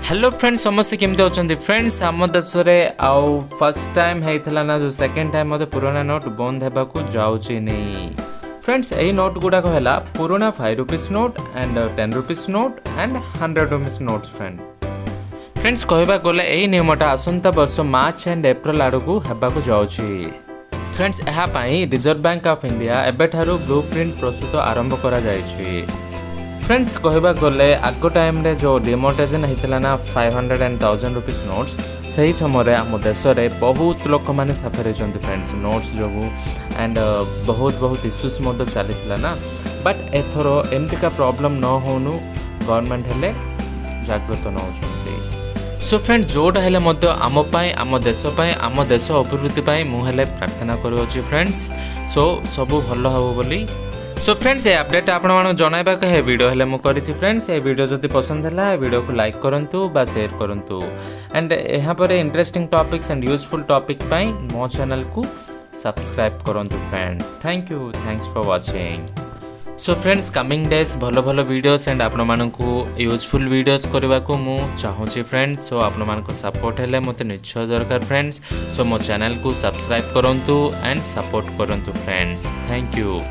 Hello friends समस्ते केमती अच्छा फ्रेंड्स आम देश में आउ फर्स्ट टाइम होता ना जो सेकेंड टाइम मत पुराना नोट बंद होगा जाऊँगी नहीं फ्रेंड्स यही नोट गुड़ाक है पुराना 5 rupees note and 10 rupees note and 100 rupees note friends कहवा गले यही नियमटा आसंता वर्ष मार्च एंड एप्रिल आड़ को होगा जाऊँगी फ्रेंड्स यहाँ रिजर्व बैंक ऑफ इंडिया एबेठारु ब्लूप्रिंट प्रस्तुत आरंभ करा जायछि फ्रेंड्स कहवा गले आग टाइम रे जो डिमोनेटाइजेशन होता ना 500 एंड 1000 रुपीज नोट्स सही समय आम देश में बहुत लोक मैंने सफर होती फ्रेंड्स नोट्स जो एंड बहुत इश्यूज चली ना बट एथर एमतीका प्रॉब्लम न होनु गवर्नमेंट हेले जागृत नौ सो फ्रेंड्स जोटा हेले मध्य आम देश अभिवृद्धि मुझे प्रार्थना करुँच फ्रेंड्स सो सबू भल हम बोली सो फ्रेंड्स ये अपडेट आपण जनइबा है वीडियो हेले मु करिछि फ्रेंड्स ये वीडियो जदि पसंद है वीडियो को लाइक करंतु बा शेयर करंतु एंड यहाँ पर interesting topics and useful topic पाई मो चैनल को सब्सक्राइब करंतु friends thanks for watching so friends coming days भल भल वीडियोस एंड आपण मानकु यूजफुल वीडियोस करबा को मु चाहूची फ्रेंड्स सो आपण मानको सपोर्ट हेले मते निश्चय दरकार फ्रेंड्स सो मो चैनल को सब्सक्राइब करंतु एंड सपोर्ट करंतु फ्रेंड्स थैंक यू।